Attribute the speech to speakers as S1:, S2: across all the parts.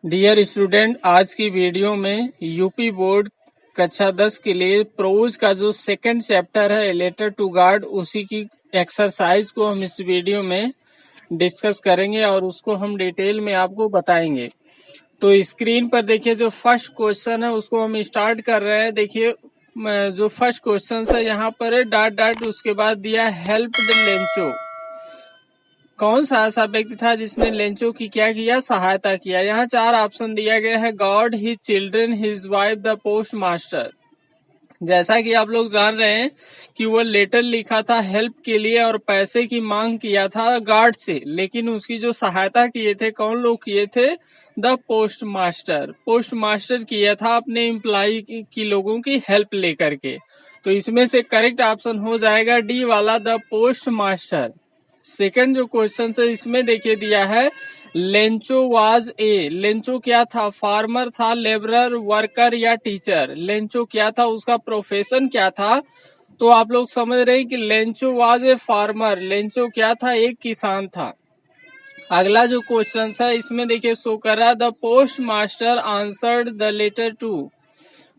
S1: Dear student, आज की video में यूपी बोर्ड कक्षा 10 के लिए प्रोज का जो सेकंड चैप्टर है लेटर टू गॉड, उसी की एक्सरसाइज को हम इस वीडियो में डिस्कस करेंगे और उसको हम डिटेल में आपको बताएंगे। तो स्क्रीन पर देखिए, जो फर्स्ट क्वेश्चन है उसको हम स्टार्ट कर रहे हैं। देखिए, जो फर्स्ट क्वेश्चन है यहाँ पर है डॉट डॉट, उसके बाद दिया हेल्प्ड लेंचो। कौन सा ऐसा व्यक्ति था जिसने लेंचो की क्या किया, सहायता किया। यहाँ चार ऑप्शन दिया गया है। God, his children, his wife, the post master. जैसा कि आप लोग जान रहे हैं कि वो लेटर लिखा था हेल्प के लिए और पैसे की मांग किया था गॉड से, लेकिन उसकी जो सहायता किए थे कौन लोग किए थे, the post master. Post master किया था अपने एम्प्लॉय की लोगों की हेल्प लेकर के। तो इसमें से करेक्ट ऑप्शन हो जाएगा डी वाला, द पोस्ट मास्टर। सेकंड जो क्वेश्चन है इसमें देखिए दिया है लेंचो वाज ए। लेंचो क्या था, फार्मर था, लेबरर, वर्कर या टीचर। लेंचो क्या था, उसका प्रोफेशन क्या था। तो आप लोग समझ रहे हैं कि Lencho was a farmer. Lencho क्या था, एक किसान था। अगला जो क्वेश्चन है इसमें देखिए शो कर रहा, the post master answered the letter too.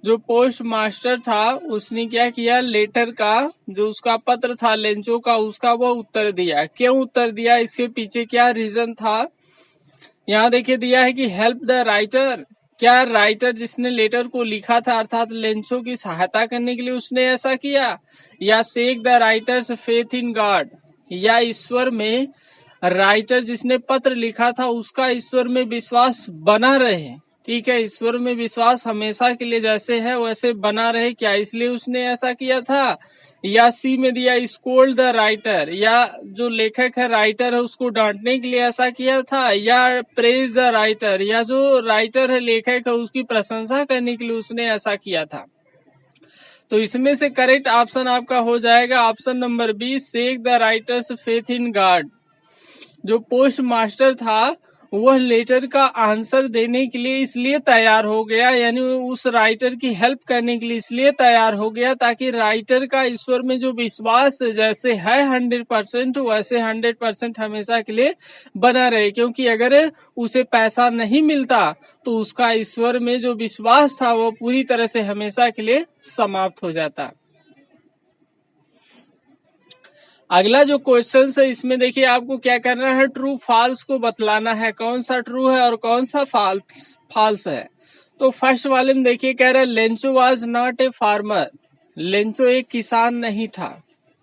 S1: जो पोस्ट मास्टर था उसने क्या किया, लेटर का जो उसका पत्र था लेंचो का, उसका वो उत्तर दिया। क्यों उत्तर दिया, इसके पीछे क्या रीजन था। यहाँ देखिए दिया है कि हेल्प द राइटर। क्या राइटर जिसने लेटर को लिखा था अर्थात लेंचो की सहायता करने के लिए उसने ऐसा किया, या sake the writer's faith in God, या ईश्वर में राइटर जिसने पत्र लिखा था उसका ईश्वर में विश्वास बना रहे। ठीक है, ईश्वर में विश्वास हमेशा के लिए जैसे है वैसे बना रहे, क्या इसलिए उसने ऐसा किया था। या सी में दिया स्कोल्ड द राइटर, या जो लेखक है राइटर है उसको डांटने के लिए ऐसा किया था। या प्रेज द राइटर, या जो राइटर है लेखक है उसकी प्रशंसा करने के लिए उसने ऐसा किया था। तो इसमें से करेक्ट ऑप्शन आपका हो जाएगा option number B, sake the writer's faith in God. जो पोस्ट मास्टर था वह लेटर का आंसर देने के लिए इसलिए तैयार हो गया, यानी उस राइटर की हेल्प करने के लिए इसलिए तैयार हो गया ताकि राइटर का ईश्वर में जो विश्वास जैसे है 100% वैसे 100% हमेशा के लिए बना रहे। क्योंकि अगर उसे पैसा नहीं मिलता तो उसका ईश्वर में जो विश्वास था वो पूरी तरह से हमेशा के लिए समाप्त हो जाता। अगला जो क्वेश्चन है इसमें देखिए आपको क्या करना है, ट्रू फॉल्स को बतलाना है। कौन सा ट्रू है और कौन सा फॉल्स है। तो फर्स्ट वाले में देखिए कह रहा है Lencho was not a farmer. Lencho एक किसान नहीं था।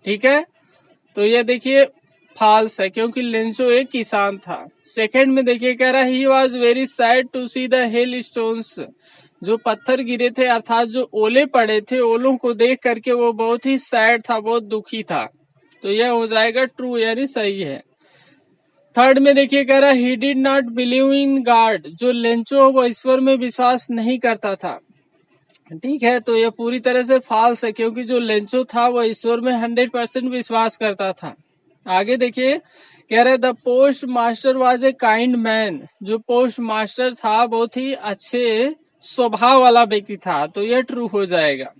S1: ठीक है, तो ये देखिए फॉल्स है क्योंकि लेंचो एक किसान था। सेकंड में देखिए कह रहा है he was very sad to see the hailstones. जो पत्थर गिरे थे अर्थात जो ओले पड़े थे, ओलों को देख करके वो बहुत ही सैड था, बहुत दुखी था। तो यह हो जाएगा ट्रू, यानी सही है। थर्ड में देखिए कह रहा है he did not believe in God. जो लेंचो वो ईश्वर में विश्वास नहीं करता था। ठीक है, तो यह पूरी तरह से फॉल्स है क्योंकि जो लेंचो था वो ईश्वर में 100% विश्वास करता था। आगे देखिए कह रहे the post master was a kind man. जो पोस्ट मास्टर था बहुत ही अच्छे स्वभाव वाला व्यक्ति था, तो यह ट्रू हो जाएगा।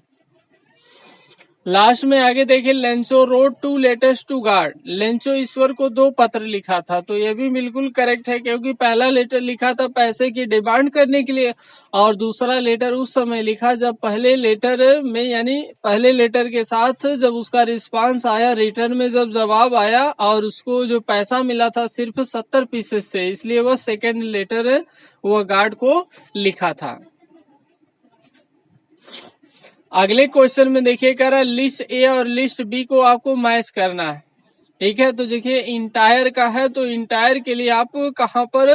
S1: लास्ट में आगे देखिए Lencho wrote 2 letters to God. Lencho ईश्वर को 2 पत्र लिखा था, तो यह भी बिल्कुल करेक्ट है क्योंकि पहला लेटर लिखा था पैसे की डिमांड करने के लिए, और दूसरा लेटर उस समय लिखा जब पहले लेटर में, यानी पहले लेटर के साथ जब उसका रिस्पांस आया, रिटर्न में जब जवाब आया और उसको जो पैसा मिला था सिर्फ 70 पीसेस से, इसलिए वह सेकेंड लेटर वह गॉड को लिखा था। अगले क्वेश्चन में देखिए कह रहा है लिस्ट ए और लिस्ट बी को आपको मैच करना है। ठीक है, तो देखिए इंटायर का है तो इंटायर के लिए आप कहां पर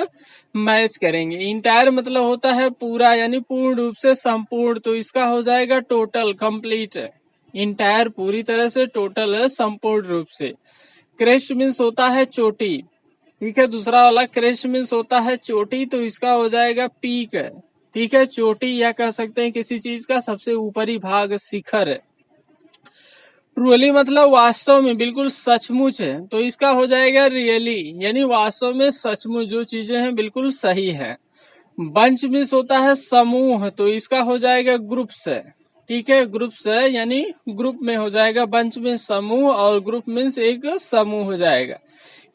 S1: मैच करेंगे। इंटायर मतलब होता है पूरा, यानी पूर्ण रूप से, संपूर्ण। तो इसका हो जाएगा टोटल, कंप्लीट। इंटायर पूरी तरह से, टोटल है संपूर्ण रूप से। क्रेस्ट मीन्स होता है चोटी। ठीक है, दूसरा वाला क्रेस्ट मीन्स होता है चोटी, तो इसका हो जाएगा पीक। ठीक है, चोटी या कह सकते हैं किसी चीज का सबसे ऊपरी भाग, शिखर। ट्रूली मतलब वास्तव में, बिल्कुल सचमुच है, तो इसका हो जाएगा रियली, यानी वास्तव में सचमुच जो चीजें हैं बिल्कुल सही है। बंच मीन्स होता है समूह, तो इसका हो जाएगा ग्रुप्स। ठीक है, ग्रुप्स यानी ग्रुप में हो जाएगा। बंच में समूह और ग्रुप मीन्स एक समूह हो जाएगा।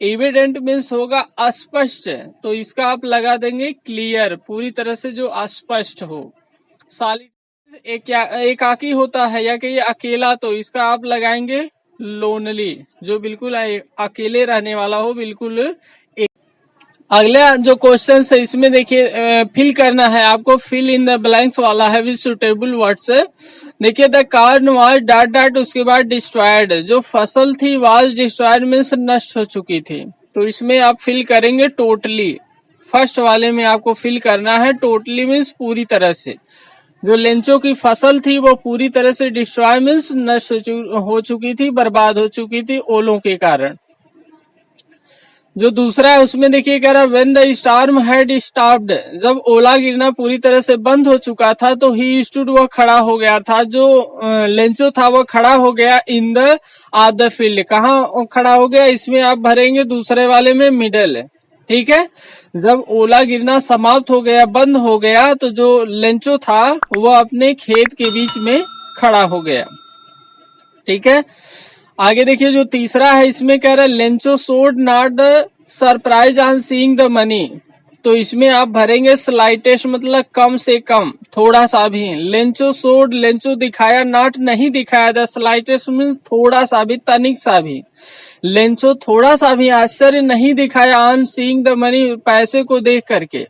S1: एविडेंट मीन्स होगा अस्पष्ट, तो इसका आप लगा देंगे क्लियर, पूरी तरह से जो अस्पष्ट हो। सॉलिटरी एकाकी होता है या कि अकेला, तो इसका आप लगाएंगे लोनली, जो बिल्कुल अकेले रहने वाला हो, बिल्कुल। अगला जो क्वेश्चन है इसमें देखिए फिल करना है आपको, फिल इन द ब्लैंक्स वाला है विद सुटेबल वर्ड्स। देखिए the corn was dot dot, उसके बाद डिस्ट्रॉयड, जो फसल थी वाज डिस्ट्रॉयड मीन्स नष्ट हो चुकी थी, तो इसमें आप फिल करेंगे टोटली। फर्स्ट वाले में आपको फिल करना है टोटली मीन्स पूरी तरह से। जो लेंचो की फसल थी वो पूरी तरह से डिस्ट्रॉय मीन्स नष्ट हो चुकी थी, बर्बाद हो चुकी थी ओलों के कारण। जो दूसरा है उसमें देखिए कह रहा when the storm had stopped, जब ओला गिरना पूरी तरह से बंद हो चुका था तो ही स्टूड, वह खड़ा हो गया था, जो लेंचो था वो खड़ा हो गया in the of the field. कहाँ खड़ा हो गया, इसमें आप भरेंगे दूसरे वाले में मिडल, ठीक है। जब ओला गिरना समाप्त हो गया, बंद हो गया, तो जो लेंचो था वो अपने खेत के बीच में खड़ा हो गया, ठीक है। आगे देखिए जो तीसरा है इसमें कह रहा है Lencho showed not the surprise on seeing the money, तो इसमें आप भरेंगे स्लाइटेस्ट, मतलब कम से कम, थोड़ा सा भी। लेंचो शोड, लेंचो दिखाया, नॉट नहीं दिखाया, द स्लाइटेस्ट मीन्स थोड़ा सा भी, तनिक सा भी। लेंचो थोड़ा सा भी आश्चर्य नहीं दिखाया ऑन सीइंग द मनी, पैसे को देख करके।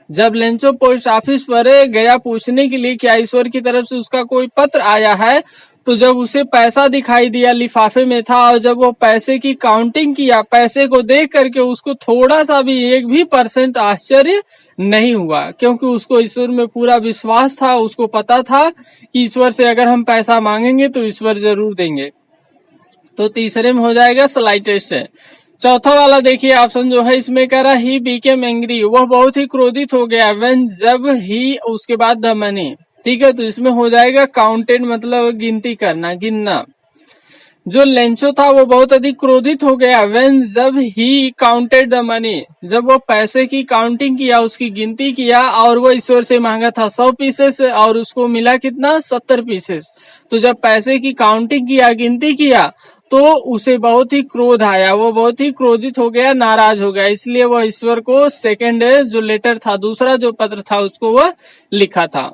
S1: जब लेंचो पोस्ट ऑफिस पर गया पूछने के लिए क्या ईश्वर की तरफ से उसका कोई पत्र आया है, तो जब उसे पैसा दिखाई दिया लिफाफे में था, और जब वो पैसे की काउंटिंग किया, पैसे को देख करके उसको थोड़ा सा भी 1% आश्चर्य नहीं हुआ, क्योंकि उसको ईश्वर में पूरा विश्वास था। उसको पता था कि ईश्वर से अगर हम पैसा मांगेंगे तो ईश्वर जरूर देंगे। तो तीसरे में हो जाएगा स्लाइटेस्ट है। चौथा वाला देखिए ऑप्शन जो है इसमें कह रहा ही बीकेम एंग्री, वह बहुत ही क्रोधित हो गया, व्हेन, जब, ही उसके बाद द मनी, ठीक है। तो इसमें हो जाएगा काउंटेड, मतलब गिनती करना, गिनना। जो लेंचो था वो बहुत अधिक क्रोधित हो गया, व्हेन, जब, ही काउंटेड द मनी, जब वो पैसे की काउंटिंग किया, उसकी गिनती किया, और वो ईश्वर से मांगा था 100 पीसेस और उसको मिला कितना, 70 पीसेस। तो जब पैसे की काउंटिंग किया, गिनती किया, तो उसे बहुत ही क्रोध आया, वो बहुत ही क्रोधित हो गया, नाराज हो गया, इसलिए वह ईश्वर को सेकंड जो लेटर था, दूसरा जो पत्र था, उसको वह लिखा था।